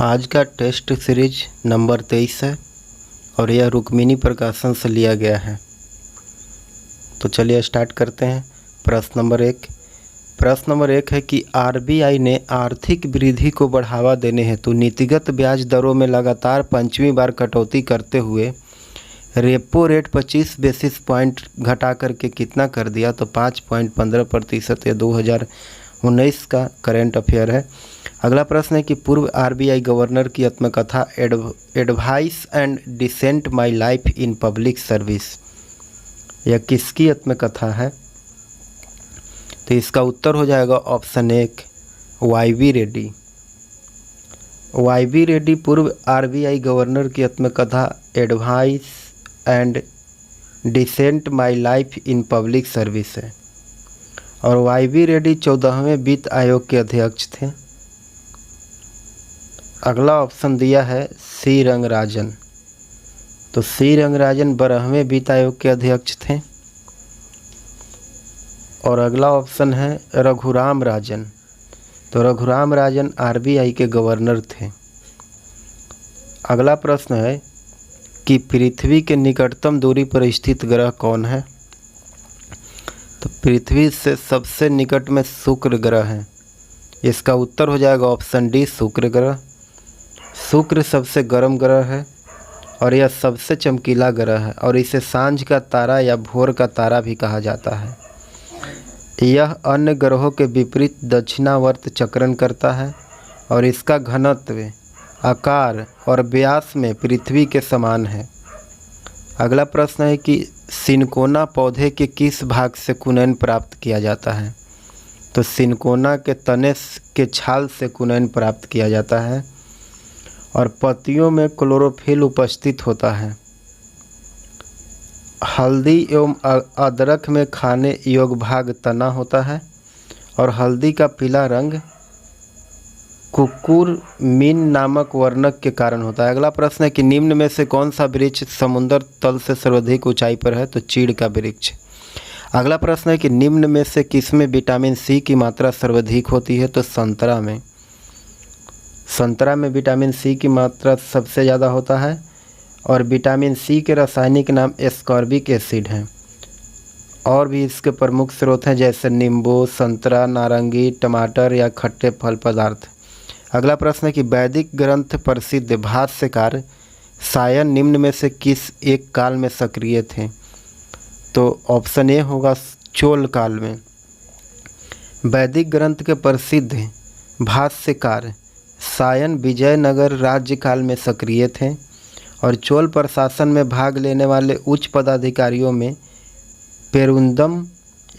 आज का test series number 23 है और यह रुक्मिणी प्रकाशन से लिया गया है। तो चलिए स्टार्ट करते हैं। प्रश्न नंबर एक है कि आरबीआई ने आर्थिक वृद्धि को बढ़ावा देने हेतु नीतिगत ब्याज दरों में लगातार 5वीं बार कटौती करते हुए रेपो रेट 25 बेसिस पॉइंट घटा करके कितना कर दिया? तो 5.15%। यह 2019 का करेंट अफेयर है। अगला प्रश्न है कि पूर्व आरबीआई गवर्नर की आत्मकथा advice and dissent my life in public service, यह किसकी आत्मकथा है? तो इसका उत्तर हो जाएगा option 1 Y V. Reddy. Y V. Reddy पूर्व आरबीआई गवर्नर की आत्मकथा advice and dissent my life in public service है और वाई.वी. रेड्डी 14वें वित्त आयोग के अध्यक्ष थे। अगला ऑप्शन दिया है सी रंगराजन। तो सी रंगराजन 12वें वित्त आयोग के अध्यक्ष थे। और अगला ऑप्शन है रघुराम राजन। तो रघुराम राजन आरबीआई के गवर्नर थे। अगला प्रश्न है कि पृथ्वी के निकटतम दूरी पर स्थित ग्रह कौन है? तो पृथ्वी से सबसे निकट में शुक्र ग्रह है। इसका उत्तर हो जाएगा ऑप्शन डी शुक्र ग्रह। शुक्र सबसे गर्म ग्रह है और यह सबसे चमकीला ग्रह है और इसे सांझ का तारा या भोर का तारा भी कहा जाता है। यह अन्य ग्रहों के विपरीत दक्षिणावर्त चक्रण करता है और इसका घनत्व, आकार और व्यास में पृथ्वी के समान है। अगला प्रश्न है कि सिनकोना पौधे के किस भाग से कुनैन प्राप्त किया जाता है? तो सिनकोना के तने के छाल से कुनैन प्राप्त किया जाता है और पत्तियों में क्लोरोफिल उपस्थित होता है। हल्दी एवं अदरक में खाने योग्य भाग तना होता है और हल्दी का पीला रंग कुकुरमीन नामक वर्णक के कारण होता है। अगला प्रश्न है कि निम्न में से कौन सा वृक्ष समुद्र तल से सर्वाधिक ऊंचाई पर है? तो चीड़ का वृक्ष। अगला प्रश्न है कि निम्न में से किसमें विटामिन सी की मात्रा सर्वाधिक होती है? तो संतरा में। संतरा में विटामिन सी की मात्रा सबसे ज़्यादा होता है और विटामिन सी के रासायनिक नाम एस्कॉर्बिक एसिड हैं। और भी इसके प्रमुख स्रोत हैं जैसे नींबू, संतरा, नारंगी, टमाटर या खट्टे फल पदार्थ। अगला प्रश्न है कि वैदिक ग्रंथ प्रसिद्ध भाष्यकार सायन निम्न में से किस एक काल में सक्रिय थे? तो ऑप्शन ए होगा चोल काल में। वैदिक ग्रंथ के प्रसिद्ध भाष्यकार सायन विजयनगर राज्य काल में सक्रिय थे और चोल प्रशासन में भाग लेने वाले उच्च पदाधिकारियों में पेरुंदम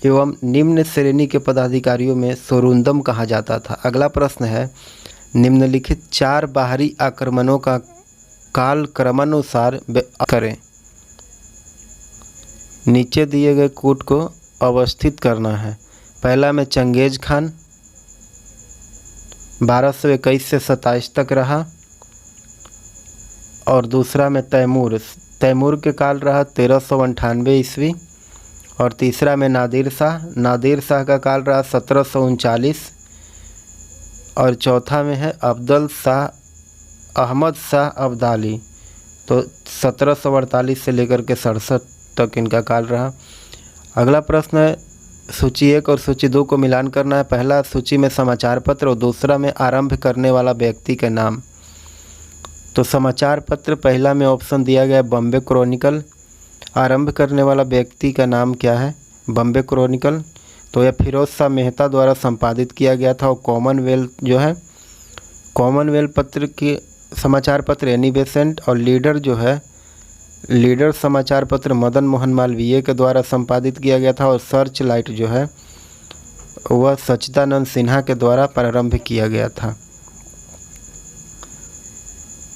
एवं निम्न श्रेणी के पदाधिकारियों में सोरुंदम कहा जाता था। अगला प्रश्न है निम्नलिखित 4 बाहरी आक्रमणों का काल क्रमानुसार करें। नीचे दिए गए कूट को अवस्थित करना है। पहला में चंगेज खान 1221 से 27 तक रहा और दूसरा में तैमूर के काल रहा 1398 ईस्वी और तीसरा में नादिर शाह का काल रहा 1739 और चौथा में है अहमद शाह अब्दाली, तो 1748 से लेकर के 67 तक इनका काल रहा। अगला प्रश्न है सूची 1 और सूची 2 को मिलान करना है। पहला सूची में समाचार पत्र और दूसरा में आरंभ करने वाला व्यक्ति के नाम। तो समाचार पत्र पहला में ऑप्शन दिया गया बॉम्बे क्रॉनिकल। आरंभ करने वाला व्यक्ति का नाम क्या है? बॉम्बे क्रॉनिकल। तो यह फिरोज शाह मेहता द्वारा संपादित किया गया था और कॉमनवेल्थ जो है कॉमनवेल्थ पत्र के समाचार पत्र एनी बेसेंट और लीडर समाचार पत्र मदन मोहन मालवीय के द्वारा संपादित किया गया था और सर्च लाइट जो है वह सच्चिदानंद सिन्हा के द्वारा प्रारंभ किया गया था।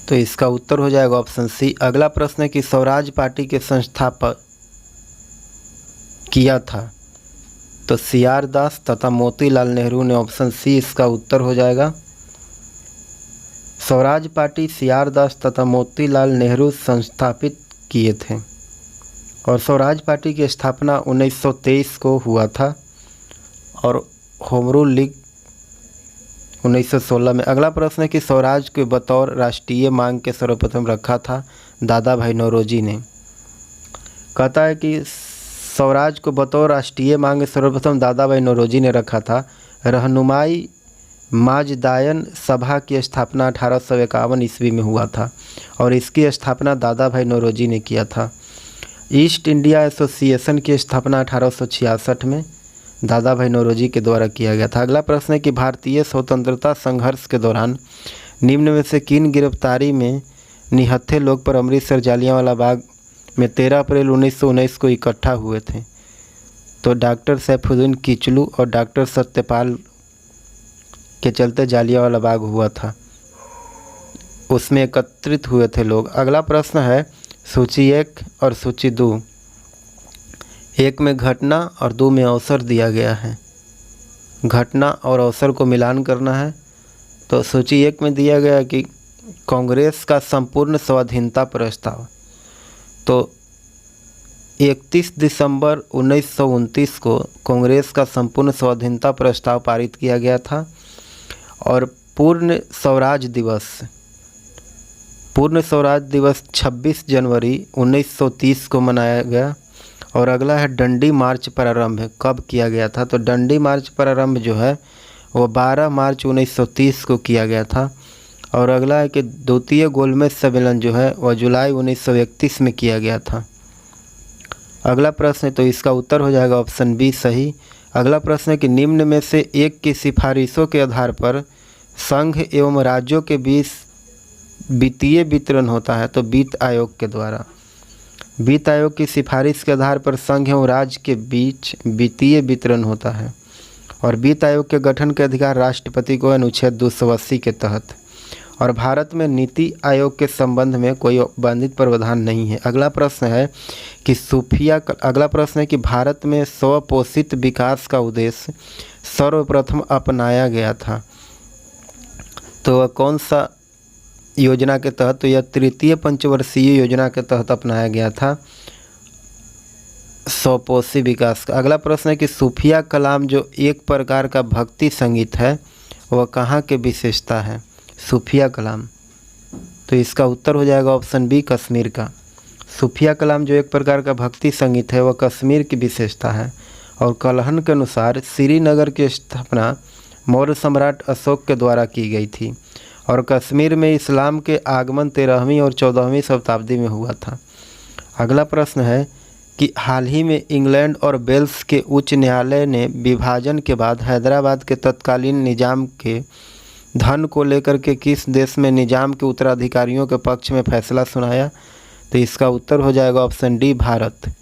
तो इसका उत्तर हो जाएगा ऑप्शन सी। अगला प्रश्न है कि स्वराज पार्टी के संस्थापक किया था? तो सी.आर. दास तथा मोतीलाल नेहरू ने। ऑप्शन सी इसका उत्तर हो जाएगा। Swaraj party CR. दास तथा मोतीलाल नेहरू संस्थापित किए थे और स्वराज पार्टी की स्थापना 1923 को हुआ था और होम रूल लीग 1916 में। अगला प्रश्न है कि स्वराज के बतौर राष्ट्रीय मांग के सर्वप्रथम रखा था दादा भाई नौरोजी ने। कहता है कि स्वराज को बतौर राष्ट्रीय मांग सर्वप्रथम दादा भाई नौरोजी ने रखा था। रहनुमाई माजदायन सभा की स्थापना 1851 ईस्वी में हुआ था और इसकी स्थापना दादा भाई नौरोजी ने किया था। ईस्ट इंडिया एसोसिएशन की स्थापना 1866 में दादा भाई नौरोजी के द्वारा किया गया था। अगला प्रश्न है कि भारतीय स्वतंत्रता संघर्ष के दौरान निम्न में से किन गिरफ्तारी में निहत्थे लोग पर अमृतसर जालियांवाला बाग में 13 अप्रैल 1919 को इकट्ठा हुए थे? तो डॉक्टर सैफुद्दीन किचलू और डॉक्टर सत्यपाल के चलते जालियांवाला बाग हुआ था, उसमें एकत्रित हुए थे लोग। अगला प्रश्न है सूची 1 और सूची 2, 1 में घटना और 2 में अवसर दिया गया है। घटना और अवसर को मिलान करना है। तो सूची 1 में दिया गया कि कांग्रेस का संपूर्ण स्वाधीनता प्रस्ताव। तो 31 दिसंबर 1929 को कांग्रेस का संपूर्ण स्वाधीनता प्रस्ताव पारित किया गया था और पूर्ण स्वराज दिवस 26 जनवरी 1930 को मनाया गया। और अगला है डंडी मार्च प्रारंभ कब किया गया था? तो डंडी मार्च प्रारंभ जो है वो 12 मार्च 1930 को किया गया था। और अगला है कि द्वितीय गोलमेज सम्मेलन जो है वह जुलाई 1931 में किया गया था। अगला प्रश्न है, तो इसका उत्तर हो जाएगा ऑप्शन बी सही। अगला प्रश्न है कि निम्न में से एक की सिफारिशों के आधार पर संघ एवं राज्यों के बीच वित्तीय वितरण होता है? तो वित्त आयोग के द्वारा। वित्त आयोग की सिफारिश के आधार पर संघ एवं राज्य के बीच वित्तीय वितरण होता है। और वित्त आयोग के गठन के अधिकार राष्ट्रपति को अनुच्छेद 280 के तहत। और भारत में नीति आयोग के संबंध में कोई बांधित प्रावधान नहीं है। अगला प्रश्न है कि भारत में स्वपोषित विकास का उद्देश्य सर्वप्रथम अपनाया गया था। तो वह कौन सा योजना के तहत? तो यह तृतीय पंचवर्षीय योजना के तहत अपनाया गया था स्वपोषी विकास का। अगला प्रश्न है कि सूफिया कलाम जो एक प्रकार का भक्ति संगीत है वह कहाँ के विशेषता है? सूफिया कलाम। तो इसका उत्तर हो जाएगा ऑप्शन बी कश्मीर का। सूफिया कलाम जो एक प्रकार का भक्ति संगीत है वह कश्मीर की विशेषता है। और कलहन के अनुसार श्रीनगर की स्थापना मौर्य सम्राट अशोक के द्वारा की गई थी और कश्मीर में इस्लाम के आगमन 13वीं और 14वीं शताब्दी में हुआ था। अगला प्रश्न है कि हाल ही में इंग्लैंड और वेल्स के उच्च न्यायालय ने विभाजन के बाद हैदराबाद के तत्कालीन निजाम के धन को लेकर के किस देश में निजाम के उत्तराधिकारियों के पक्ष में फैसला सुनाया? तो इसका उत्तर हो जाएगा ऑप्शन डी भारत।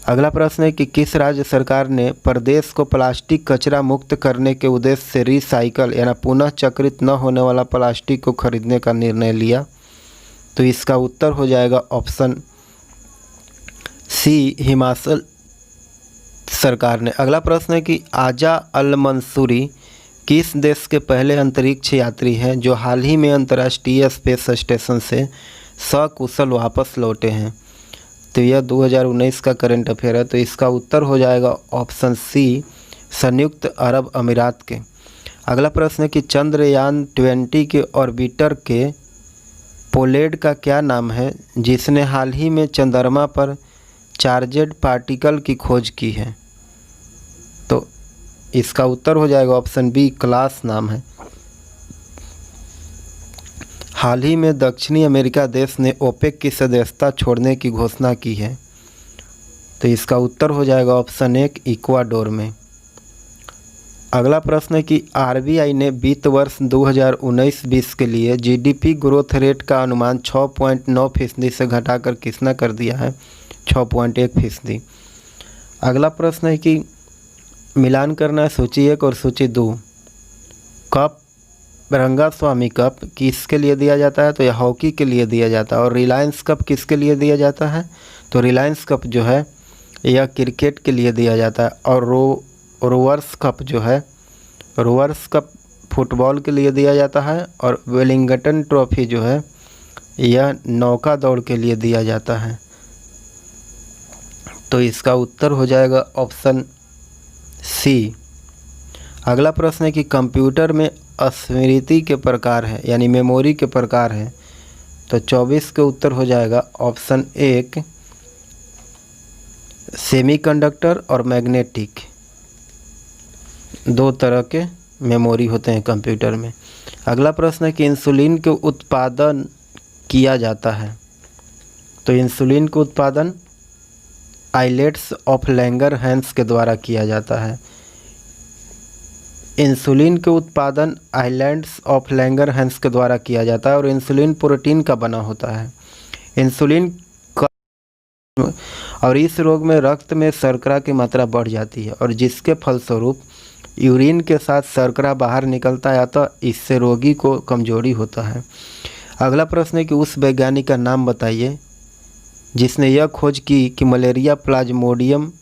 अगला प्रश्न है कि किस राज्य सरकार ने प्रदेश को प्लास्टिक कचरा मुक्त करने के उद्देश्य से रिसाइकल यानी पुनः चक्रित न होने वाला प्लास्टिक को खरीदने का निर्णय लिया? तो इसका उत्तर हो जाएगा ऑप्शन सी हिमाचल सरकार ने। अगला प्रश्न है कि आजा अल मंसूरी किस देश के पहले अंतरिक्ष यात्री हैं जो हाल ही में अंतर्राष्ट्रीय स्पेस स्टेशन से सकुशल वापस लौटे हैं? तो यह 2019 का करंट अफेयर है। तो इसका उत्तर हो जाएगा ऑप्शन सी संयुक्त अरब अमीरात के। अगला प्रश्न है कि चंद्रयान 20 के ऑर्बिटर के पोलैंड का क्या नाम है जिसने हाल ही में चंद्रमा पर चार्जेड पार्टिकल की खोज की है? तो इसका उत्तर हो जाएगा ऑप्शन बी क्लास नाम है। हाल ही में दक्षिणी अमेरिका देश ने ओपेक की सदस्यता छोड़ने की घोषणा की है। तो इसका उत्तर हो जाएगा ऑप्शन एक इक्वाडोर में। अगला प्रश्न है कि आरबीआई ने वित्त वर्ष 2019-20 के लिए जीडीपी ग्रोथ रेट का अनुमान 6.9% से घटाकर कितना कर दिया है? 6.1%। अगला प्रश्न है कि मिलान करना है सूची 1 और सूची 2। कप रंगास्वामी कप किसके लिए दिया जाता है? तो यह हॉकी के लिए दिया जाता है। और रिलायंस कप किसके लिए दिया जाता है? तो रिलायंस कप जो है यह क्रिकेट के लिए दिया जाता है। और रोवर्स कप जो है रोवर्स कप फुटबॉल के लिए दिया जाता है। और वेलिंगटन ट्रॉफी जो है यह नौका दौड़ के लिए दिया जाता है। तो इसका उत्तर हो जाएगा ऑप्शन सी। अगला प्रश्न है कि कंप्यूटर में स्मृति के प्रकार है यानी मेमोरी के प्रकार है, तो 24 के उत्तर हो जाएगा ऑप्शन 1 सेमीकंडक्टर और मैग्नेटिक। दो तरह के मेमोरी होते हैं कंप्यूटर में। अगला प्रश्न है कि इंसुलिन के उत्पादन किया जाता है, तो इंसुलिन का उत्पादन आइलेट्स ऑफ लैंगरहैंस के द्वारा किया जाता है। इंसुलिन के उत्पादन आइलैंड्स ऑफ लैंगरहैंस के द्वारा किया जाता है और इंसुलिन प्रोटीन का बना होता है। इंसुलिन और इस रोग में रक्त में शर्करा की मात्रा बढ़ जाती है और जिसके फलस्वरूप यूरिन के साथ शर्करा बाहर निकलता है, अतः इससे रोगी को कमजोरी होता है। अगला प्रश्न है कि उस वैज्ञानिक का नाम बताइए जिसने यह खोज की कि मलेरिया प्लाज्मोडियम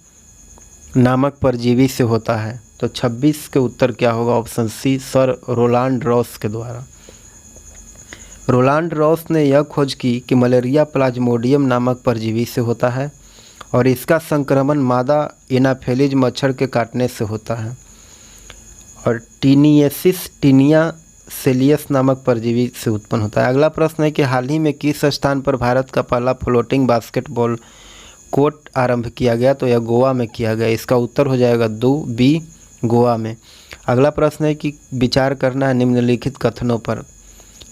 नामक परजीवी से होता है, तो 26 के उत्तर क्या होगा option C Sir Roland Ross के द्वारा। रोलांड रॉस ने यह खोज की कि मलेरिया प्लाज्मोडियम नामक परजीवी से होता है और इसका संक्रमण मादा एनाफेलिज मच्छर के काटने से होता है और टीनियसिस टीनिया सेलियस नामक परजीवी से उत्पन्न होता है। अगला प्रश्न है कि हाल ही में किस स्थान पर भारत का पहला फ्लोटिंग बास्केटबॉल कोर्ट आरंभ किया गया, तो यह गोवा में किया गया। इसका उत्तर हो जाएगा 2B गोवा में। अगला प्रश्न है कि विचार करना है निम्नलिखित कथनों पर,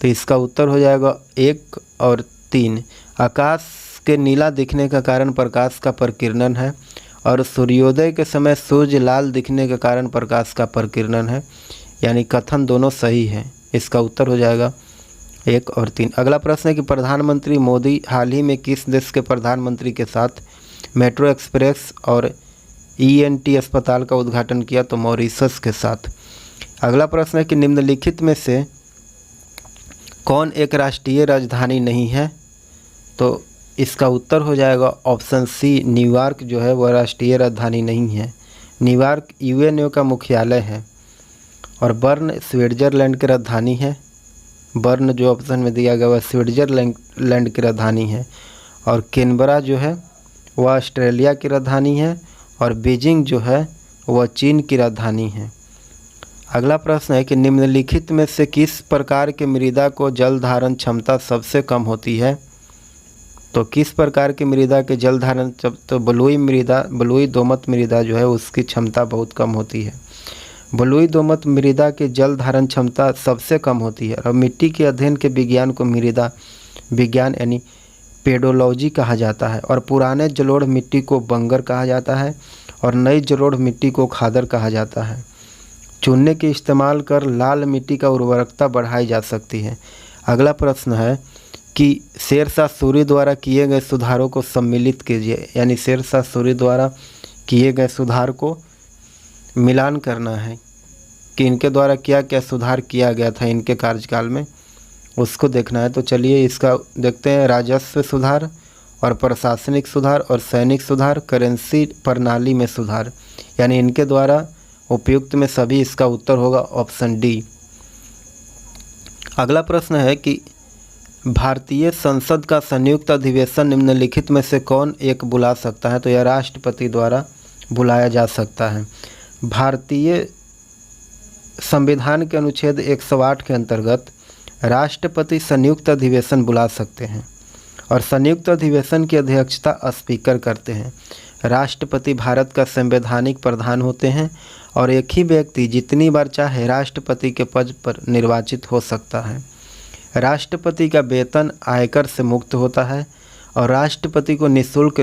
तो इसका उत्तर हो जाएगा 1 और 3। आकाश के नीला दिखने का कारण प्रकाश का प्रकीर्णन है और सूर्योदय के समय सूर्य लाल दिखने के कारण प्रकाश का प्रकीर्णन है, यानी कथन दोनों सही है। इसका उत्तर हो जाएगा 1 और 3। अगला प्रश्न है कि प्रधानमंत्री मोदी हाल ही में किस देश के प्रधानमंत्री के साथ मेट्रो एक्सप्रेस और ENT अस्पताल का उद्घाटन किया, तो मॉरिशस के साथ। अगला प्रश्न है कि निम्नलिखित में से कौन एक राष्ट्रीय राजधानी नहीं है, तो इसका उत्तर हो जाएगा ऑप्शन सी न्यूयॉर्क जो है वह राष्ट्रीय राजधानी नहीं है। न्यूयॉर्क UNO का मुख्यालय है और बर्न स्विट्जरलैंड की राजधानी है। बर्न जो ऑप्शन में दिया गया वह स्विट्जरलैंड की राजधानी है और कैनबरा जो है वह ऑस्ट्रेलिया की राजधानी है और बीजिंग जो है वह चीन की राजधानी है। अगला प्रश्न है कि निम्नलिखित में से किस प्रकार के मृदा को जल धारण क्षमता सबसे कम होती है, तो किस प्रकार की मृदा के जल धारण, तो बलुई दोमट मृदा जो है उसकी क्षमता बहुत कम होती है। बलुई दोमट मृदा की जल धारण क्षमता सबसे कम होती है और मिट्टी के अध्ययन के विज्ञान को मृदा विज्ञान यानी पेडोलॉजी कहा जाता है और पुराने जलोढ़ मिट्टी को बंगर कहा जाता है और नई जलोढ़ मिट्टी को खादर कहा जाता है। चूने के इस्तेमाल कर लाल मिट्टी का उर्वरकता बढ़ाई जा सकती है। अगला प्रश्न है कि शेरशाह सूरी द्वारा किए गए सुधारों को सम्मिलित कीजिए, यानी शेरशाह सूरी द्वारा किए गए सुधार को मिलान करना है कि इनके द्वारा क्या क्या सुधार किया गया था इनके कार्यकाल में, उसको देखना है। तो चलिए इसका देखते हैं। राजस्व सुधार और प्रशासनिक सुधार और सैनिक सुधार, करेंसी प्रणाली में सुधार, यानी इनके द्वारा उपयुक्त में सभी इसका उत्तर होगा ऑप्शन डी। अगला प्रश्न है कि भारतीय संसद का संयुक्त अधिवेशन निम्नलिखित में से कौन एक बुला सकता है, तो यह राष्ट्रपति द्वारा बुलाया जा सकता है। भारतीय संविधान के अनुच्छेद 108 के अंतर्गत राष्ट्रपति संयुक्त अधिवेशन बुला सकते हैं और संयुक्त अधिवेशन की अध्यक्षता स्पीकर करते हैं। राष्ट्रपति भारत का संवैधानिक प्रधान होते हैं और एक ही व्यक्ति जितनी बार चाहे राष्ट्रपति के पद पर निर्वाचित हो सकता है। राष्ट्रपति का वेतन आयकर से मुक्त होता है और राष्ट्रपति को निःशुल्क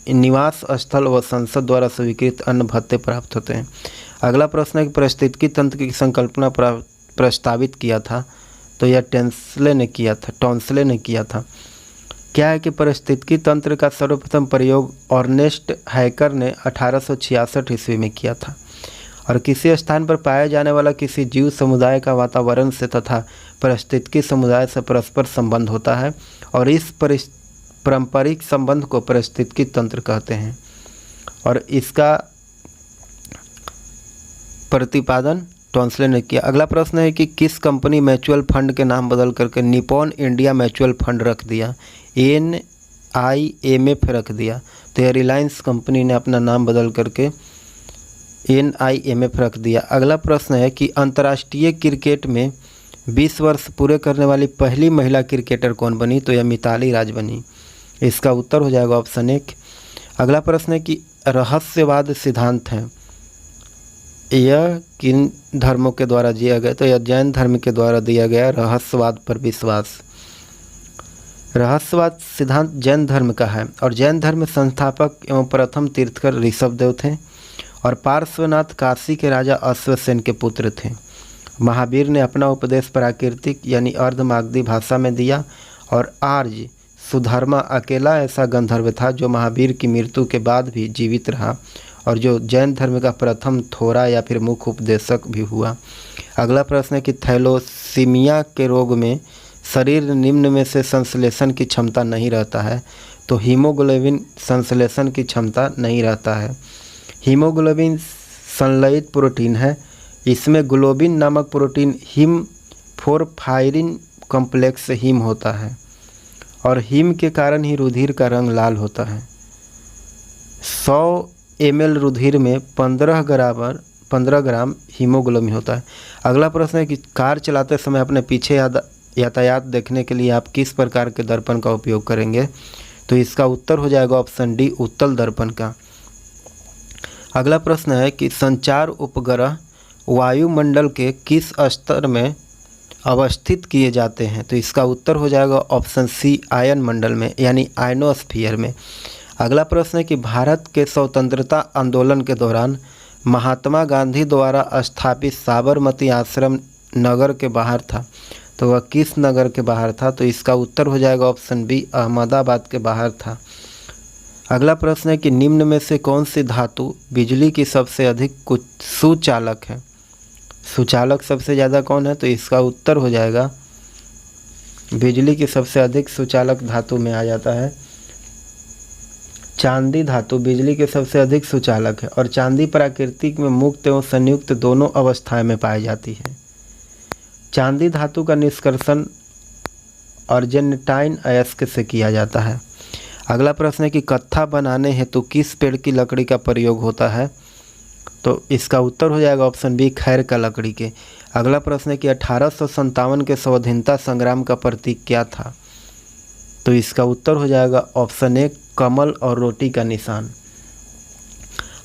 निवास स्थल व संसद द्वारा स्वीकृत अन्य भत्ते प्राप्त होते हैं। अगला प्रश्न है कि पारिस्थितिकी तंत्र की संकल्पना प्रस्तावित किया था, तो यह टॉन्सले ने किया था। क्या है कि पारिस्थितिकी तंत्र का सर्वप्रथम प्रयोग अर्नेस्ट हैकर ने 1866 ईस्वी में किया था और किसी स्थान पर पाया जाने वाला किसी जीव समुदाय का वातावरण से तथा पारिस्थितिकी समुदाय से परस्पर संबंध होता है और इस पारंपरिक संबंध को पारिस्थितिकी तंत्र कहते हैं और इसका प्रतिपादन टॉन्सले ने किया। अगला प्रश्न है कि किस कंपनी म्यूचुअल फंड के नाम बदल करके निपॉन इंडिया म्यूचुअल फंड रख दिया, NIMF रख दिया, तो यह रिलायंस कंपनी ने अपना नाम बदल करके NIMF रख दिया। अगला प्रश्न है कि अंतर्राष्ट्रीय क्रिकेट में 20 वर्ष पूरे करने वाली पहली महिला क्रिकेटर कौन बनी? तो यह मिताली राज बनी। इसका उत्तर हो जाएगा ऑप्शन 1। अगला प्रश्न है कि रहस्यवाद सिद्धांत है, यह किन धर्मों के द्वारा दिया गया? तो यह जैन धर्म के द्वारा दिया गया रहस्यवाद पर विश्वास। रहस्यवाद सिद्धांत जैन धर्म का है और जैन धर्म संस्थापक एवं प्रथम तीर्थकर ऋषभदेव थे और पार्श्वनाथ काशी के राजा अश्वसेन के पुत्र थे। महावीर ने अपना उपदेश प्राकृतिक यानी अर्धमागधी भाषा में दिया और आर्य सुधर्मा अकेला ऐसा गंधर्व था जो महावीर की मृत्यु के बाद भी जीवित रहा और जो जैन धर्म का प्रथम थोड़ा या फिर मुख्य उपदेशक भी हुआ। अगला प्रश्न है कि थैलोसीमिया के रोग में शरीर निम्न में से संश्लेषण की क्षमता नहीं रहता है? तो हीमोग्लोबिन संश्लेषण की क्षमता नहीं रहता है। हीमोग्लोबिन संलयित प्रोटीन है, इसमें ग्लोबिन नामक प्रोटीन हीम फोरफायरिन कॉम्प्लेक्स हीम होता है और हीम के कारण ही रुधिर का रंग लाल होता है। 100 ml रुधिर में 15 ग्राम हीमोग्लोबिन होता है। अगला प्रश्न है कि कार चलाते समय अपने पीछे यातायात देखने के लिए आप किस प्रकार के दर्पण का उपयोग करेंगे? तो इसका उत्तर हो जाएगा ऑप्शन डी, उत्तल दर्पण का। अगला प्रश्न है कि संचार उपग्रह वायुमंडल के किस स्तर में अवस्थित किए जाते हैं? तो इसका उत्तर हो जाएगा ऑप्शन सी, आयन मंडल में यानी आयनोस्फीयर में। अगला प्रश्न है कि भारत के स्वतंत्रता आंदोलन के दौरान महात्मा गांधी द्वारा स्थापित साबरमती आश्रम नगर के बाहर था, तो वह किस नगर के बाहर था? तो इसका उत्तर हो जाएगा ऑप्शन बी, अहमदाबाद के बाहर था। अगला प्रश्न है कि निम्न में से कौन सी धातु बिजली की सबसे अधिक सुचालक है? सुचालक सबसे ज़्यादा कौन है? तो इसका उत्तर हो जाएगा बिजली की सबसे अधिक सुचालक धातु में आ जाता है चांदी धातु। बिजली के सबसे अधिक सुचालक है और चांदी प्राकृतिक में मुक्त एवं संयुक्त दोनों अवस्थाएं में पाई जाती है। चांदी धातु का निष्कर्षण अर्जेंटाइन अयस्क से किया जाता है। अगला प्रश्न है कि कत्था बनाने हेतु किस पेड़ की लकड़ी का प्रयोग होता है? तो इसका उत्तर हो जाएगा ऑप्शन बी, खैर का लकड़ी के। अगला प्रश्न है कि 1857 के स्वाधीनता संग्राम का प्रतीक क्या था? तो इसका उत्तर हो जाएगा ऑप्शन ए, कमल और रोटी का निशान।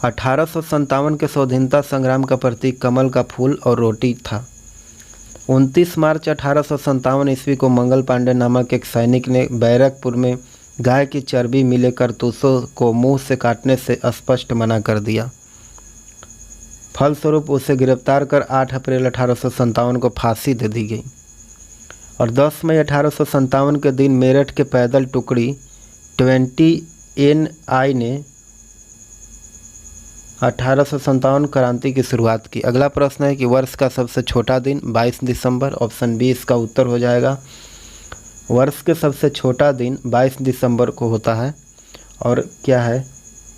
1857 के स्वाधीनता संग्राम का प्रतीक कमल का फूल और रोटी था। 29 मार्च 1857 ईस्वी को मंगल पांडे नामक एक सैनिक ने बैरकपुर में गाय की चर्बी मिले कारतूसों को मुंह से काटने से स्पष्ट मना कर दिया। फलस्वरूप उसे गिरफ्तार कर 8 अप्रैल 1857 को फांसी दे दी गई और 10 मई 1857 के दिन मेरठ के पैदल टुकड़ी 20 NI ने 1857 क्रांति की शुरुआत की। अगला प्रश्न है कि वर्ष का सबसे छोटा दिन 22 दिसंबर। ऑप्शन बी इसका उत्तर हो जाएगा। वर्ष के सबसे छोटा दिन 22 दिसंबर को होता है और क्या है,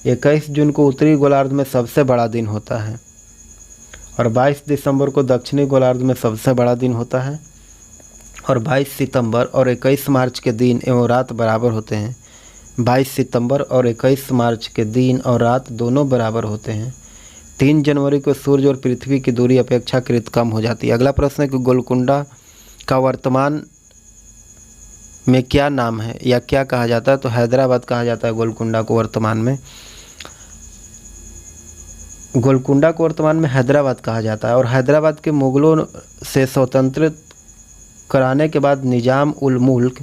21 जून को उत्तरी गोलार्ध में सबसे बड़ा दिन होता है और 22 दिसंबर को दक्षिणी गोलार्ध में सबसे बड़ा दिन होता है और 22 सितंबर और 21 मार्च के दिन एवं रात बराबर होते हैं। 22 सितंबर और 21 मार्च के दिन और रात दोनों बराबर होते हैं। 3 जनवरी को सूर्य और पृथ्वी की दूरी अपेक्षाकृत कम हो जाती है। अगला प्रश्न है कि गोलकुंडा का वर्तमान में क्या नाम है या क्या कहा जाता है? तो हैदराबाद कहा जाता है गोलकुंडा को वर्तमान में। गोलकुंडा को वर्तमान में हैदराबाद कहा जाता है और हैदराबाद के मुगलों से स्वतंत्र कराने के बाद निजाम उल मुल्क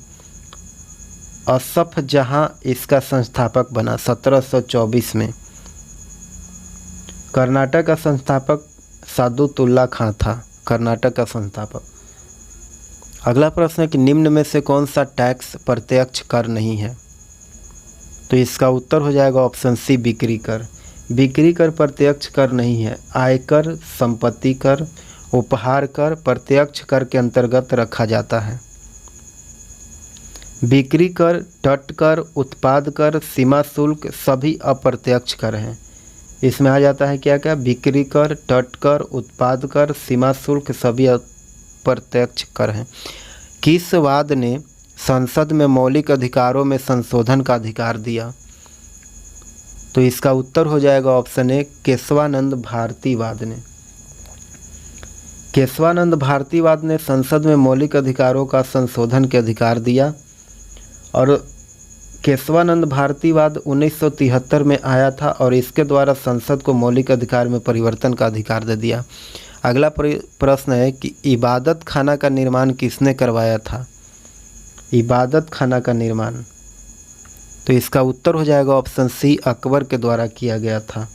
असफ जहां इसका संस्थापक बना 1724 में। कर्नाटक का संस्थापक सादुतुल्ला खां था, कर्नाटक का संस्थापक। अगला प्रश्न है कि निम्न में से कौन सा टैक्स प्रत्यक्ष कर नहीं है? तो इसका उत्तर हो जाएगा ऑप्शन सी, बिक्री कर। बिक्री कर प्रत्यक्ष कर नहीं है। आयकर, संपत्ति कर, उपहार कर प्रत्यक्ष कर के अंतर्गत रखा जाता है। बिक्री कर, तट कर, उत्पाद कर, सीमा शुल्क सभी अप्रत्यक्ष कर हैं। इसमें आ जाता है क्या क्या? बिक्री कर, तट कर, उत्पाद कर, सीमा शुल्क सभी अप्रत्यक्ष कर हैं। किस वाद ने संसद में मौलिक अधिकारों में संशोधन का अधिकार दिया? तो इसका उत्तर हो जाएगा ऑप्शन ए केशवानंद भारतीवाद ने। केशवानंद भारतीवाद ने संसद में मौलिक अधिकारों का संशोधन के अधिकार दिया और केशवानंद भारतीवाद 1973 में आया था और इसके द्वारा संसद को मौलिक अधिकार में परिवर्तन का अधिकार दे दिया। अगला प्रश्न है कि इबादत खाना का निर्माण किसने करवाया था? इबादत खाना का निर्माण, तो इसका उत्तर हो जाएगा ऑप्शन सी अकबर के द्वारा किया गया था।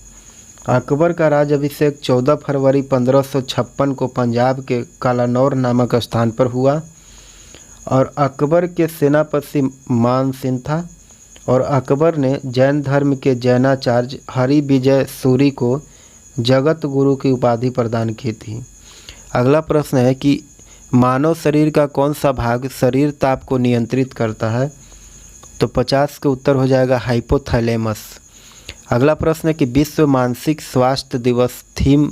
अकबर का राजाभिषेक 14 फरवरी 1556 को पंजाब के कालानौर नामक स्थान पर हुआ और अकबर के सेनापति मान सिंह था और अकबर ने जैन धर्म के जैनाचार्य हरि विजय सूरी को जगत गुरु की उपाधि प्रदान की थी। अगला प्रश्न है कि मानव शरीर का कौन सा भाग शरीर ताप को नियंत्रित करता है? तो 50 के उत्तर हो जाएगा हाइपोथैलेमस। अगला प्रश्न है कि विश्व मानसिक स्वास्थ्य दिवस थीम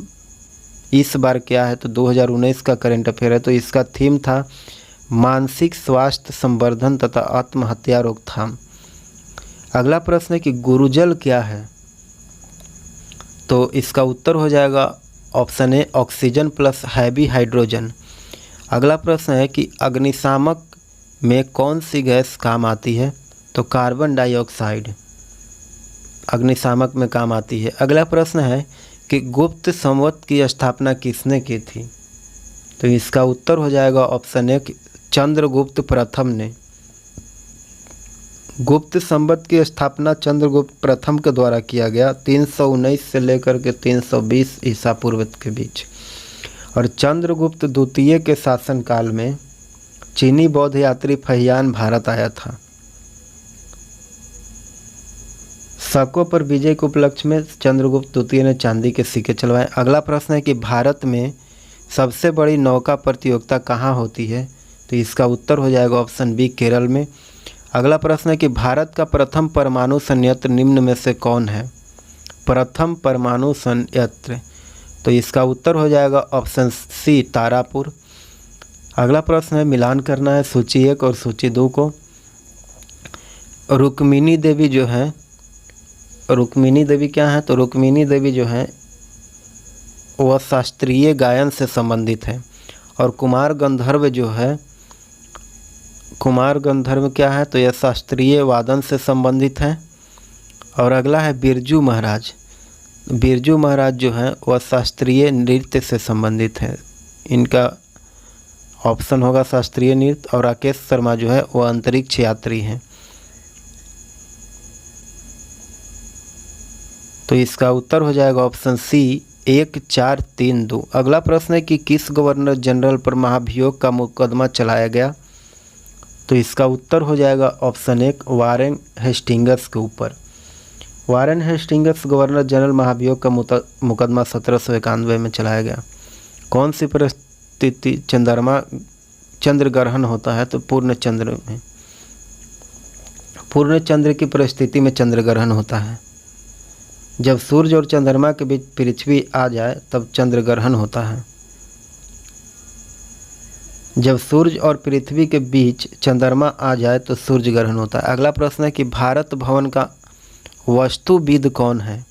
इस बार क्या है? तो 2019 का करंट अफेयर है, तो इसका थीम था मानसिक स्वास्थ्य संवर्धन तथा आत्महत्या रोकथाम। अगला प्रश्न है कि गुरुजल क्या है? तो इसका उत्तर हो जाएगा option A oxygen plus heavy hydrogen. अगला प्रश्न है कि अग्निशामक में कौन सी गैस काम आती है? तो कार्बन डाइऑक्साइड अग्निशामक में काम आती है। अगला प्रश्न है कि गुप्त संवत की स्थापना किसने की थी? तो इसका उत्तर हो जाएगा ऑप्शन ए चंद्रगुप्त प्रथम ने। गुप्त संवत की स्थापना चंद्रगुप्त प्रथम के द्वारा किया गया 319 से लेकर के 320 ईसा पूर्व के बीच। और चंद्रगुप्त द्वितीय के शासनकाल में चीनी बौद्ध यात्री फहियान भारत आया था। शकों पर विजय के उपलक्ष्य में चंद्रगुप्त द्वितीय ने चांदी के सिक्के चलवाए। अगला प्रश्न है कि भारत में सबसे बड़ी नौका प्रतियोगिता कहाँ होती है? तो इसका उत्तर हो जाएगा ऑप्शन बी केरल में। अगला प्रश्न है कि भारत का प्रथम परमाणु संयंत्र निम्न में से कौन है? प्रथम परमाणु संयंत्र, तो इसका उत्तर हो जाएगा ऑप्शन सी तारापुर। अगला प्रश्न है मिलान करना है सूची 1 और सूची 2 को। रुक्मिणी देवी जो है, रुक्मिणी देवी क्या है? तो रुक्मिणी देवी जो है वह शास्त्रीय गायन से संबंधित है। और कुमार गंधर्व जो है, कुमार गंधर्व क्या है? तो यह शास्त्रीय वादन से संबंधित है। और अगला है बिरजू महाराज। बिरजू महाराज जो है वह शास्त्रीय नृत्य से संबंधित है। इनका ऑप्शन होगा शास्त्रीय नृत्य। और राकेश शर्मा जो है वह अंतरिक्ष यात्री हैं। तो इसका उत्तर हो जाएगा ऑप्शन सी 1432। अगला प्रश्न है कि किस गवर्नर जनरल पर महाभियोग का मुकदमा चलाया गया? तो इसका उत्तर हो जाएगा ऑप्शन 1 वारेन हेस्टिंग्स के ऊपर। वारेन हेस्टिंग्स गवर्नर जनरल महाभियोग का मुकदमा 1791 में चलाया गया। कौन सी परिस्थिति चंद्र ग्रहण होता है? तो पूर्ण चंद्र में, पूर्ण चंद्र की परिस्थिति में चंद्र ग्रहण होता है। जब सूर्य और चंद्रमा के बीच पृथ्वी आ जाए तब चंद्र ग्रहण होता है। जब सूर्य और पृथ्वी के बीच चंद्रमा आ जाए तो सूर्य ग्रहण होता है। अगला प्रश्न है कि भारत भवन का वास्तुविद कौन है?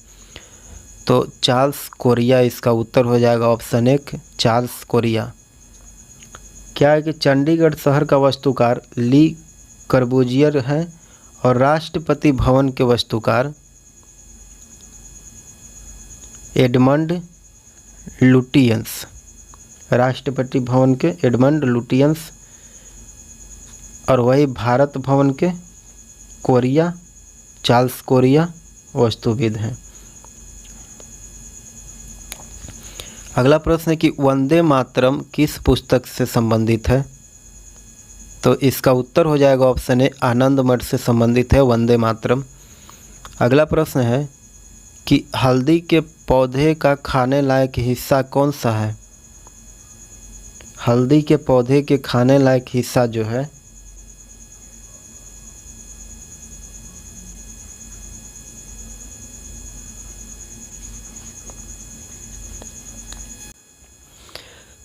तो चार्ल्स कोरिया इसका उत्तर हो जाएगा ऑप्शन 1 चार्ल्स कोरिया। क्या है कि चंडीगढ़ शहर का वास्तुकार ली कर्बूजियर है और राष्ट्रपति भवन के वास्तुकार एडमंड लुटियंस। राष्ट्रपति भवन के एडमंड लुटियंस और वही भारत भवन के कोरिया, चार्ल्स कोरिया वास्तुविद हैं। अगला प्रश्न है कि वंदे मातरम किस पुस्तक से संबंधित है? तो इसका उत्तर हो जाएगा ऑप्शन ए आनंद मठ से संबंधित है वंदे मातरम। अगला प्रश्न है कि हल्दी के पौधे का खाने लायक हिस्सा कौन सा है? हल्दी के पौधे के खाने लायक हिस्सा जो है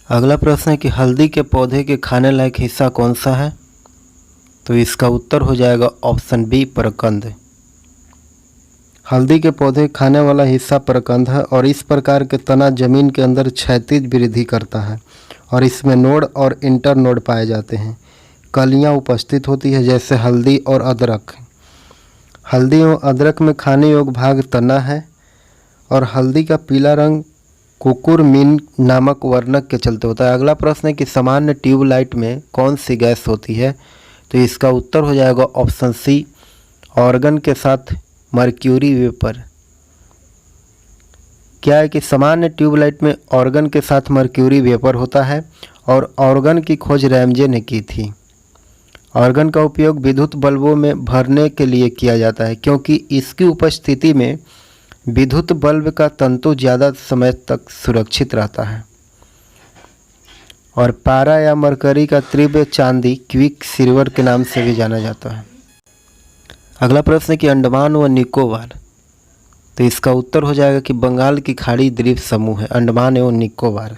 अगला प्रश्न है कि हल्दी के पौधे के खाने लायक हिस्सा कौन सा है? तो इसका उत्तर हो जाएगा ऑप्शन बी प्रकंद। हल्दी के पौधे खाने वाला हिस्सा प्रकंद है और इस प्रकार के तना जमीन के अंदर क्षैतिज वृद्धि करता है और इसमें नोड और इंटर नोड पाए जाते हैं। कलियां उपस्थित होती है जैसे हल्दी और अदरक। हल्दी और अदरक में खाने योग्य भाग तना है और हल्दी का पीला रंग कुकुरमीन नामक वर्णक के चलते होता है। अगला प्रश्न है कि सामान्य ट्यूबलाइट में कौन सी गैस होती है? तो इसका उत्तर हो जाएगा ऑप्शन सी, ऑर्गन के साथ मर्क्यूरी वेपर। क्या है कि सामान्य ट्यूबलाइट में ऑर्गन के साथ मर्क्यूरी वेपर होता है और ऑर्गन की खोज रैमजे ने की थी। ऑर्गन का उपयोग विद्युत बल्बों में भरने के लिए किया जाता है क्योंकि इसकी उपस्थिति में विद्युत बल्ब का तंतु ज़्यादा समय तक सुरक्षित रहता है। और पारा या मरकरी का तीव्र चांदी क्विक सिल्वर के नाम से भी जाना जाता है। अगला प्रश्न है कि अंडमान व निकोबार। तो इसका उत्तर हो जाएगा कि बंगाल की खाड़ी द्वीप समूह है अंडमान एवं निकोबार।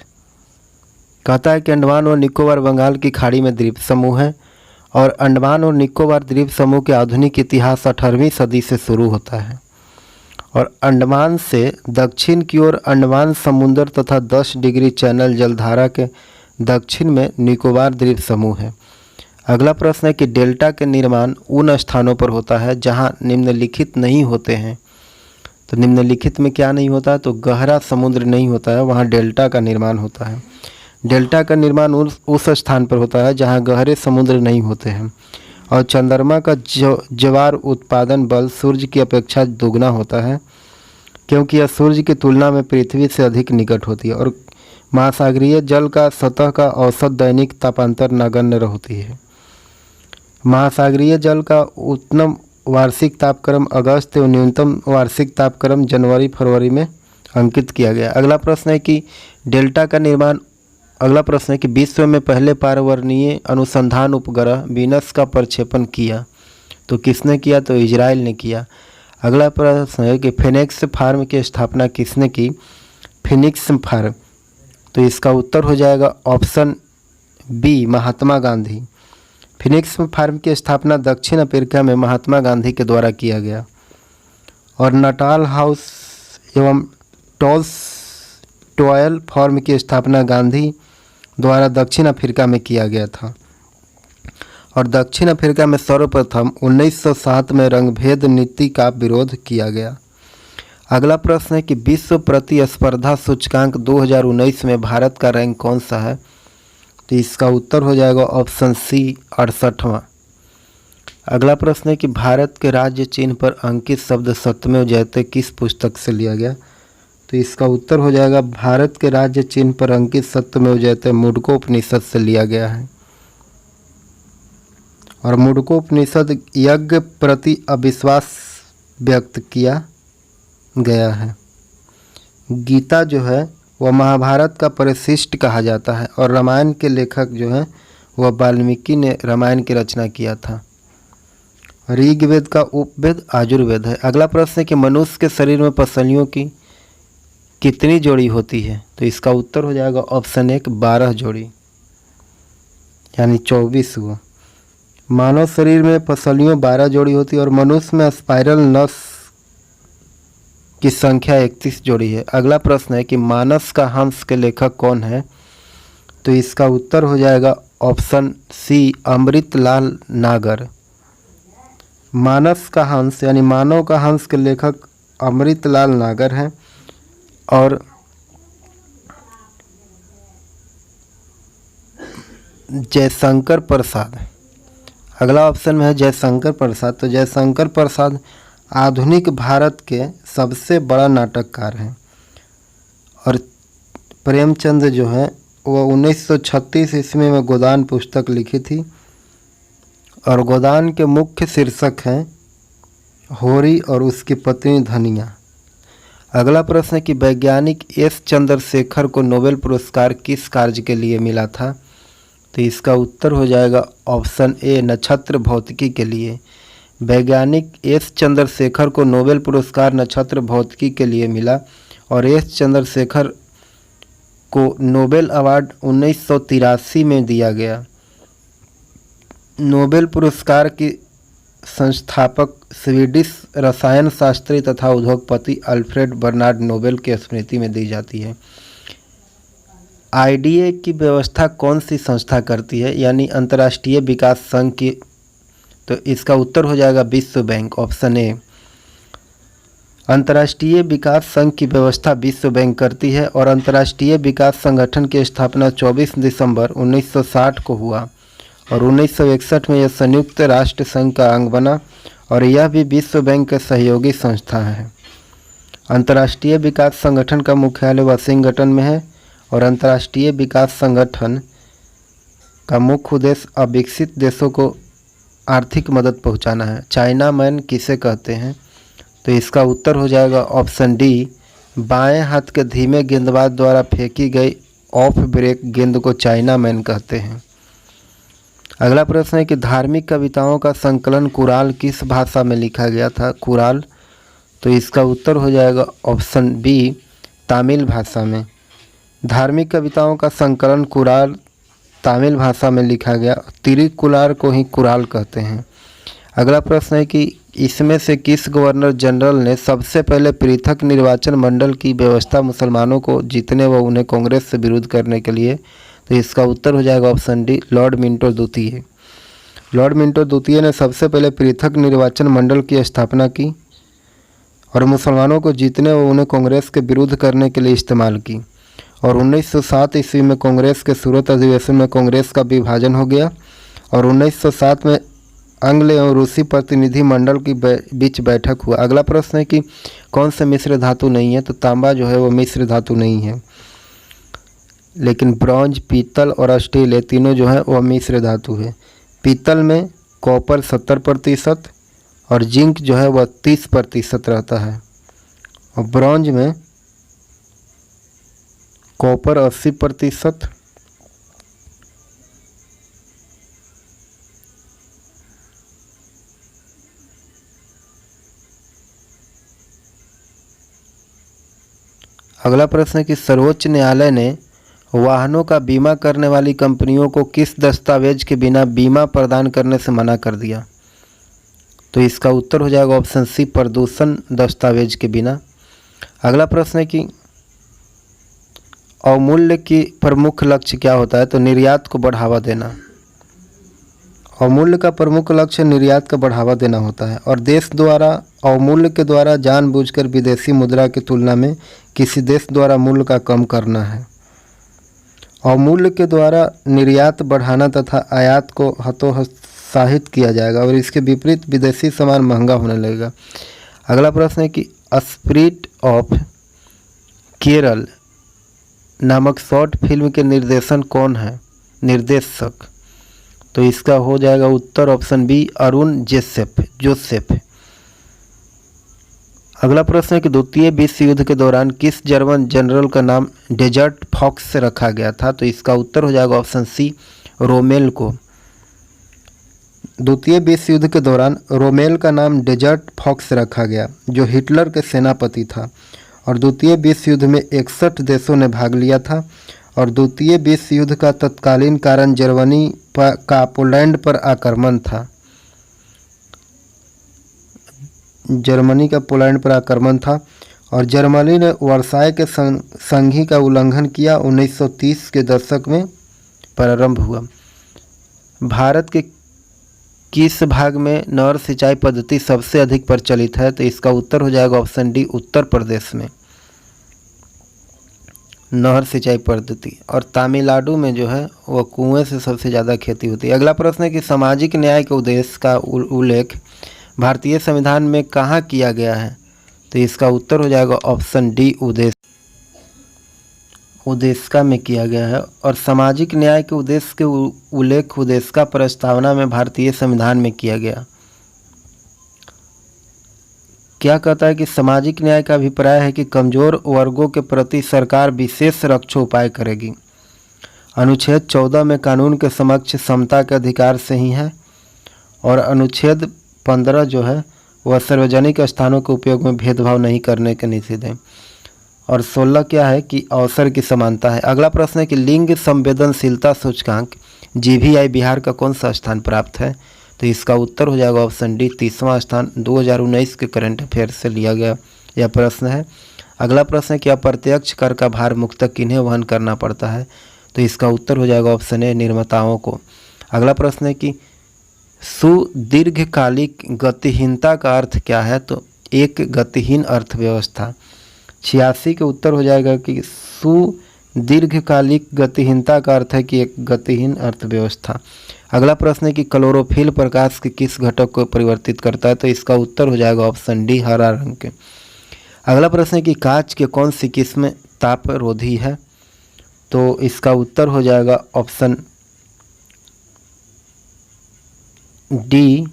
कहता है कि अंडमान और निकोबार बंगाल की खाड़ी में द्वीप समूह है और अंडमान और निकोबार द्वीप समूह के आधुनिक इतिहास 18वीं सदी से शुरू होता है और अंडमान से दक्षिण की ओर अंडमान समुद्र तथा 10 डिग्री चैनल जलधारा के दक्षिण में निकोबार द्वीप समूह है। अगला प्रश्न है कि डेल्टा के निर्माण उन स्थानों पर होता है जहां निम्नलिखित नहीं होते हैं। तो निम्नलिखित में क्या नहीं होता है? तो गहरा समुद्र नहीं होता है, वहां डेल्टा का निर्माण होता है। डेल्टा का निर्माण उस स्थान पर होता है जहां गहरे समुद्र नहीं होते हैं और चंद्रमा का ज्वार उत्पादन बल सूर्य की अपेक्षा दोगुना होता है क्योंकि यह सूर्य की तुलना में पृथ्वी से अधिक निकट होती है और महासागरीय जल का सतह का औसत दैनिक तापांतर नगण्य होती है। महासागरीय जल का उच्चतम वार्षिक तापक्रम अगस्त एवं न्यूनतम वार्षिक तापक्रम जनवरी फरवरी में अंकित किया गया। अगला प्रश्न है कि डेल्टा का निर्माण अगला प्रश्न है कि विश्व में पहले पर्यावरणीय अनुसंधान उपग्रह वीनस का प्रक्षेपण किया तो किसने किया? तो इजराइल ने किया। अगला प्रश्न है कि फिनिक्स फार्म की स्थापना किसने की? Phoenix farm. तो इसका उत्तर हो जाएगा option B, Mahatma Gandhi. Phoenix farm की स्थापना दक्षिण अफ्रीका में महात्मा गांधी के द्वारा किया गया और नटाल हाउस एवं टॉयल फार्म की स्थापना गांधी द्वारा दक्षिण अफ्रीका में किया गया था और दक्षिण अफ्रीका में सर्वप्रथम 1907 में रंगभेद नीति का विरोध किया गया। अगला प्रश्न है कि विश्व प्रतिस्पर्धा सूचकांक 2019 में भारत का रैंक कौन सा है? तो इसका उत्तर हो जाएगा ऑप्शन सी, 68वां। अगला प्रश्न है कि भारत के राज्य चिन्ह पर अंकित शब्द सत्यमेव जयते किस पुस्तक से लिया गया? तो इसका उत्तर हो जाएगा भारत के राज्य चिन्ह पर अंकित सत्यमेव जयते मुंडकोपनिषद से लिया गया है और मुंडकोपनिषद यज्ञ प्रति अविश्वास व्यक्त किया गया है। गीता जो है वह महाभारत का परिशिष्ट कहा जाता है और रामायण के लेखक जो है वह वाल्मीकि ने रामायण की रचना किया था। ऋग्वेद का उपवेद आयुर्वेद है। अगला प्रश्न है कि मनुष्य के शरीर में पसलियों की कितनी जोड़ी होती है? तो इसका उत्तर हो जाएगा ऑप्शन 1, 12 जोड़ी यानी 24 हुआ। मानव शरीर में पसलियों 12 जोड़ी होती है और मनुष्य में स्पाइरल नस की संख्या 31 जोड़ी है। अगला प्रश्न है कि मानस का हंस के लेखक कौन है? तो इसका उत्तर हो जाएगा ऑप्शन सी, अमृतलाल नागर। मानस का हंस यानी मानव का हंस के लेखक अमृतलाल नागर हैं और जयशंकर प्रसाद। अगला ऑप्शन में है जयशंकर प्रसाद। तो जयशंकर प्रसाद आधुनिक भारत के सबसे बड़ा नाटककार हैं और प्रेमचंद जो है वह 1936 ईस्वी में गोदान पुस्तक लिखी थी और गोदान के मुख्य शीर्षक हैं होरी और उसकी पत्नी धनिया। अगला प्रश्न है कि वैज्ञानिक एस चंद्रशेखर को नोबेल पुरस्कार किस कार्य के लिए मिला था? तो इसका उत्तर हो जाएगा ऑप्शन ए, नक्षत्र भौतिकी के लिए। वैज्ञानिक एस चंद्रशेखर को नोबेल पुरस्कार नक्षत्र भौतिकी के लिए मिला और एस चंद्रशेखर को नोबेल अवार्ड 1983 में दिया गया। नोबेल पुरस्कार की संस्थापक स्वीडिश रसायन शास्त्री तथा उद्योगपति अल्फ्रेड बर्नार्ड नोबेल की स्मृति में दी जाती है। आईडीए की व्यवस्था कौन सी संस्था करती है, यानी अंतर्राष्ट्रीय विकास संघ की? तो इसका उत्तर हो जाएगा विश्व बैंक, ऑप्शन ए। अंतर्राष्ट्रीय विकास संघ की व्यवस्था विश्व बैंक करती है और अंतर्राष्ट्रीय विकास संगठन की स्थापना 24 दिसंबर 1960 को हुआ और 1961 में यह संयुक्त राष्ट्र संघ का अंग बना और यह भी विश्व बैंक के सहयोगी संस्था है। अंतर्राष्ट्रीय विकास संगठन का मुख्यालय वाशिंगटन में है और अंतर्राष्ट्रीय विकास संगठन का मुख्य उद्देश्य अविकसित देशों को आर्थिक मदद पहुंचाना है। चाइना मैन किसे कहते हैं? तो इसका उत्तर हो जाएगा ऑप्शन डी, बाएं हाथ के धीमे गेंदबाज द्वारा फेंकी गई ऑफ ब्रेक गेंद को चाइना मैन कहते हैं। अगला प्रश्न है कि धार्मिक कविताओं का संकलन कुराल किस भाषा में लिखा गया था? कुराल, तो इसका उत्तर हो जाएगा ऑप्शन बी, तमिल भाषा में। धार्मिक कविताओं का संकलन कुराल तमिल भाषा में लिखा गया। तिरुकुराल को ही कुराल कहते हैं। अगला प्रश्न है कि इसमें से किस गवर्नर जनरल ने सबसे पहले पृथक निर्वाचन मंडल की व्यवस्था मुसलमानों को जीतने व उन्हें कांग्रेस से विरोध करने के लिए? तो इसका उत्तर हो जाएगा ऑप्शन डी, लॉर्ड मिंटो द्वितीय। लॉर्ड मिंटो द्वितीय ने सबसे पहले पृथक निर्वाचन मंडल की स्थापना की और मुसलमानों को जीतने व उन्हें कांग्रेस के विरोध करने के लिए इस्तेमाल की और 1907 ईस्वी में कांग्रेस के सूरत अधिवेशन में कांग्रेस का विभाजन हो गया और 1907 में आंग्ल एवं रूसी प्रतिनिधि मंडल की बीच बैठक हुआ। अगला प्रश्न है कि कौन से मिश्र धातु नहीं है? तो तांबा जो है वो मिश्र धातु नहीं है, लेकिन ब्रॉन्ज, पीतल और स्टील ये तीनों जो है वह मिश्र धातु है। पीतल में कॉपर 70% और जिंक जो है वह 30% रहता है और ब्रॉन्ज में कॉपर 80%, अगला प्रश्न है कि सर्वोच्च न्यायालय ने वाहनों का बीमा करने वाली कंपनियों को किस दस्तावेज के बिना बीमा प्रदान करने से मना कर दिया? तो इसका उत्तर हो जाएगा ऑप्शन सी, प्रदूषण दस्तावेज के बिना। अगला प्रश्न है कि अवमूल्य की प्रमुख लक्ष्य क्या होता है? तो निर्यात को बढ़ावा देना। अवमूल्य का प्रमुख लक्ष्य निर्यात का बढ़ावा देना होता है और देश द्वारा अवमूल्य के द्वारा जानबूझकर विदेशी मुद्रा की तुलना में किसी देश द्वारा मूल्य का कम करना है। अवमूल्य के द्वारा निर्यात बढ़ाना तथा आयात को हतोत्साहित किया जाएगा और इसके विपरीत विदेशी सामान महंगा होने लगेगा। अगला प्रश्न है कि स्पिरिट ऑफ केरल नामक शॉर्ट फिल्म के निर्देशक? तो इसका हो जाएगा उत्तर ऑप्शन बी, अरुण जोसेफ। अगला प्रश्न है कि द्वितीय विश्व युद्ध के दौरान किस जर्मन जनरल का नाम डेजर्ट फॉक्स रखा गया था? तो इसका उत्तर हो जाएगा ऑप्शन सी, रोमेल को। द्वितीय विश्व युद्ध के दौरान रोमेल का नाम डेजर्ट फॉक्स रखा गया, जो हिटलर के सेनापति था और द्वितीय विश्व युद्ध में 61 देशों ने भाग लिया था और द्वितीय विश्व युद्ध का तत्कालीन कारण जर्मनी का पोलैंड पर आक्रमण था। जर्मनी का पोलैंड पर आक्रमण था और जर्मनी ने वर्साय के संधि का उल्लंघन किया। 1930 के दशक में प्रारंभ हुआ। भारत के किस भाग में नहर सिंचाई पद्धति सबसे अधिक प्रचलित है? तो इसका उत्तर हो जाएगा ऑप्शन डी, उत्तर प्रदेश में नहर सिंचाई पद्धति और तमिलनाडु में जो है वह कुएं से सबसे ज़्यादा खेती होती है। अगला प्रश्न है कि सामाजिक न्याय के उद्देश्य का उल्लेख भारतीय संविधान में कहाँ किया गया है? तो इसका उत्तर हो जाएगा ऑप्शन डी, उद्देशिका में किया गया है और सामाजिक न्याय के उद्देश्य के उल्लेख उद्देशिका प्रस्तावना में भारतीय संविधान में किया गया। क्या कहता है कि सामाजिक न्याय का अभिप्राय है कि कमजोर वर्गों के प्रति सरकार विशेष रक्षा उपाय करेगी। अनुच्छेद 14 में कानून के समक्ष समता के अधिकार से ही है और अनुच्छेद 15 जो है वह सार्वजनिक स्थानों के उपयोग में भेदभाव नहीं करने के निषेध है और 16 क्या है कि अवसर की समानता है। अगला प्रश्न है कि लिंग संवेदनशीलता सूचकांक GVI बिहार का कौन सा स्थान प्राप्त है? तो इसका उत्तर हो जाएगा ऑप्शन डी 30वां स्थान। 2019 के करंट अफेयर से लिया गया यह प्रश्न है। अगला प्रश्न है कि अप्रत्यक्ष कर का भार मुख्यतः किन्हें वहन करना पड़ता है, तो इसका उत्तर हो जाएगा ऑप्शन ए निर्माताओं को। अगला प्रश्न है कि सुदीर्घकालिक गतिहीनता का अर्थ क्या है, तो एक गतिहीन अर्थव्यवस्था। 86 के उत्तर हो जाएगा कि सुदीर्घकालिक गतिहीनता का अर्थ है कि एक गतिहीन अर्थव्यवस्था। अगला प्रश्न है कि क्लोरोफिल प्रकाश के किस घटक को परिवर्तित करता है, तो इसका उत्तर हो जाएगा ऑप्शन डी हरा रंग के। अगला प्रश्न है कि कांच के कौन सी किस्म तापरोधी है, तो इसका उत्तर हो जाएगा ऑप्शन डी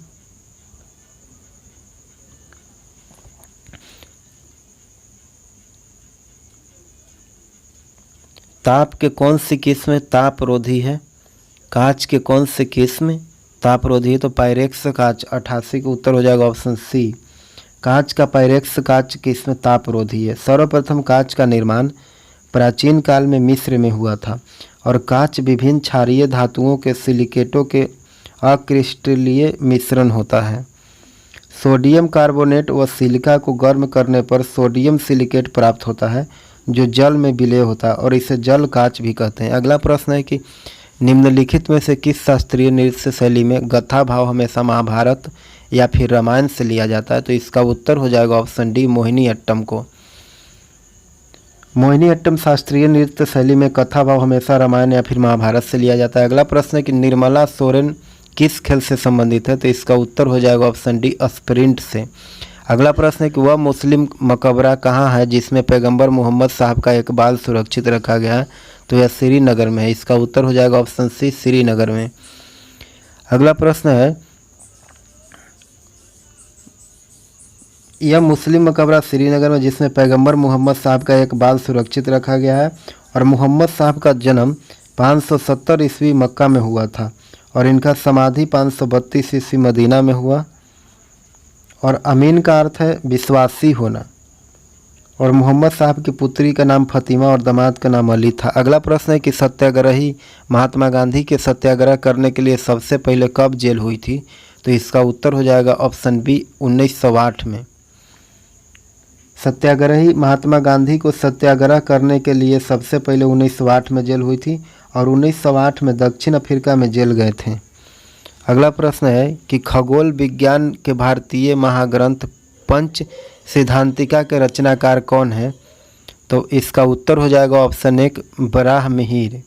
ताप के कौन सी किस्म तापरोधी है, कांच के कौन सी किस्म तापरोधी है, तो पायरेक्स कांच। 88 का उत्तर हो जाएगा ऑप्शन सी कांच का पायरेक्स कांच किस्म तापरोधी है। सर्वप्रथम कांच का निर्माण प्राचीन काल में मिस्र में हुआ था और कांच विभिन्न क्षारीय धातुओं के सिलिकेटों के अक्रिस्टलीय मिश्रण होता है। सोडियम कार्बोनेट व सिलिका को गर्म करने पर सोडियम सिलिकेट प्राप्त होता है जो जल में विलय होता है और इसे जल कांच भी कहते हैं। अगला प्रश्न है कि निम्नलिखित में से किस शास्त्रीय नृत्य शैली में गथा भाव हमेशा महाभारत या फिर रामायण से लिया जाता है, तो इसका उत्तर हो जाएगा ऑप्शन डी मोहिनी अट्टम को। मोहिनी अट्टम शास्त्रीय नृत्य शैली में कथा भाव हमेशा रामायण या फिर महाभारत से लिया जाता है। अगला प्रश्न है कि निर्मला सोरेन किस खेल से संबंधित है, तो इसका उत्तर हो जाएगा ऑप्शन डी स्प्रिंट से। अगला प्रश्न है कि वह मुस्लिम मकबरा कहाँ है जिसमें पैगंबर मोहम्मद साहब का एक बाल सुरक्षित रखा गया है, तो यह श्रीनगर में है। इसका उत्तर हो जाएगा ऑप्शन सी श्रीनगर में। अगला प्रश्न है यह मुस्लिम मकबरा श्रीनगर में जिसमें पैगंबर मोहम्मद साहब का एक बाल सुरक्षित रखा गया है और मोहम्मद साहब का जन्म 570 ईस्वी मक्का में हुआ था और इनका समाधि 532 ईस्वी मदीना में हुआ। और अमीन का अर्थ है विश्वासी होना और मोहम्मद साहब की पुत्री का नाम फतिमा और दामाद का नाम अली था। अगला प्रश्न है कि सत्याग्रही महात्मा गांधी के सत्याग्रह करने के लिए सबसे पहले कब जेल हुई थी, तो इसका उत्तर हो जाएगा ऑप्शन बी 1908 में। सत्याग्रही महात्मा गांधी को सत्याग्रह करने के लिए सबसे पहले 1908 में जेल हुई थी और 1908 में दक्षिण अफ्रीका में जेल गए थे। अगला प्रश्न है कि खगोल विज्ञान के भारतीय महाग्रंथ पंच सिद्धांतिका के रचनाकार कौन है, तो इसका उत्तर हो जाएगा ऑप्शन एक बराहमिहिर।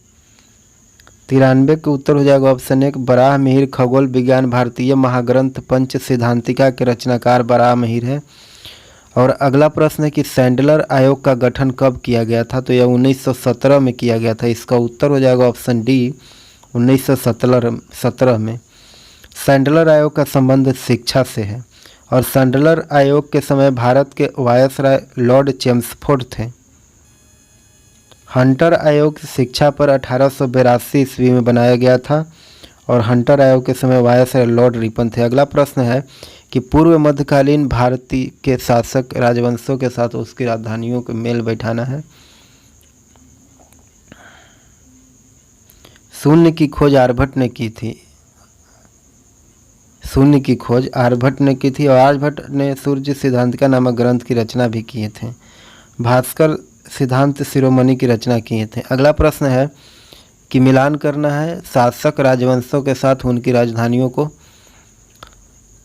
93 के उत्तर हो जाएगा ऑप्शन एक बराहमिहिर। खगोल विज्ञान भारतीय महाग्रंथ पंच सिद्धांतिका के रचनाकार बराहमिहिर है। और अगला प्रश्न है कि सैंडलर आयोग का गठन कब किया गया था, तो यह 1917 में किया गया था। इसका उत्तर हो जाएगा ऑप्शन डी 1917 में। सैंडलर आयोग का संबंध शिक्षा से है और सैंडलर आयोग के समय भारत के वायसराय लॉर्ड चेम्सफोर्ड थे। हंटर आयोग शिक्षा पर 1882 ईस्वी में बनाया गया था और हंटर आयोग के समय वायसराय लॉर्ड रिपन थे। अगला प्रश्न है कि पूर्व मध्यकालीन भारतीय के शासक राजवंशों के साथ उसकी राजधानियों को मेल बैठाना है। शून्य की खोज आर्यभट्ट ने की थी। शून्य की खोज आर्यभट्ट ने की थी और आर्यभट्ट ने सूर्य सिद्धांतिका नामक ग्रंथ की रचना भी किए थे। भास्कर सिद्धांत शिरोमणि की रचना किए थे। अगला प्रश्न है कि मिलान करना है शासक राजवंशों के साथ उनकी राजधानियों को,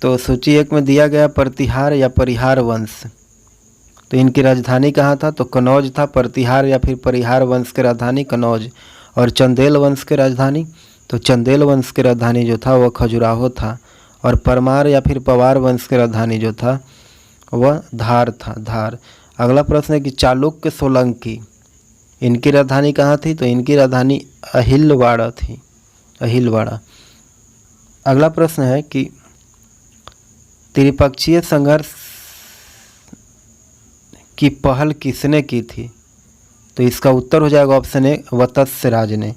तो सूची 1 में दिया गया प्रतिहार या परिहार वंश, तो इनकी राजधानी कहाँ था, तो कनौज था। प्रतिहार या फिर परिहार वंश की राजधानी कनौज। और चंदेल वंश की राजधानी, तो चंदेल वंश की राजधानी जो था वह खजुराहो था। और परमार या फिर पवार वंश की राजधानी जो था वह धार था, धार। अगला प्रश्न है कि चालुक्य सोलंकी इनकी राजधानी कहाँ थी, तो इनकी राजधानी अहिलवाड़ा थी, अहिलवाड़ा। अगला प्रश्न है कि त्रिपक्षीय संघर्ष की पहल किसने की थी, तो इसका उत्तर हो जाएगा ऑप्शन ए वत्स्य राज ने।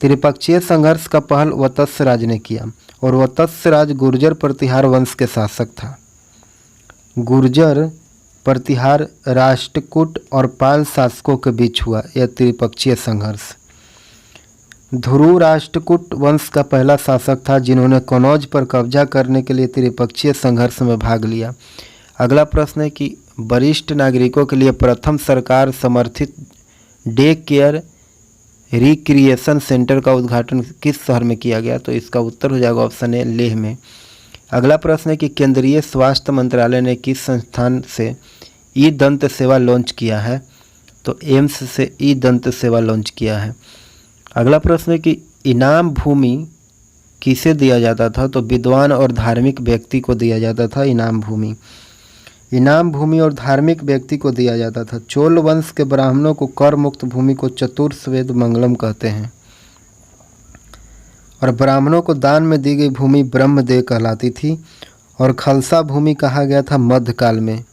त्रिपक्षीय संघर्ष का पहल वत्स्य राज ने किया और वत्स्य राज गुर्जर प्रतिहार वंश के शासक था। गुर्जर प्रतिहार राष्ट्रकूट और पाल शासकों के बीच हुआ यह त्रिपक्षीय संघर्ष। ध्रुव राष्ट्रकूट वंश का पहला शासक था जिन्होंने कनौज पर कब्जा करने के लिए त्रिपक्षीय संघर्ष में भाग लिया। अगला प्रश्न है कि वरिष्ठ नागरिकों के लिए प्रथम सरकार समर्थित डे केयर रिक्रिएशन सेंटर का उद्घाटन किस शहर में किया गया? तो इसका उत्तर हो जाएगा ऑप्शन ए लेह में। अगला प्रश्न है कि केंद्रीय स्वास्थ्य मंत्रालय ने किस संस्थान से ई दंत सेवा लॉन्च किया है? तो एम्स से ई दंत सेवा लॉन्च किया है। अगला प्रश्न है कि इनाम भूमि किसे दिया जाता था? तो विद्वान और धार्मिक व्यक्ति को दिया जाता था इनाम भूमि। इनाम भूमि और धार्मिक व्यक्ति को दिया जाता था। चोल वंश के ब्राह्मणों को कर मुक्त भूमि को चतुर्श्वेद मंगलम कहते हैं और ब्राह्मणों को दान में दी गई भूमि ब्रह्मदेव कहलाती थी और खलसा भूमि कहा गया था मध्यकाल में।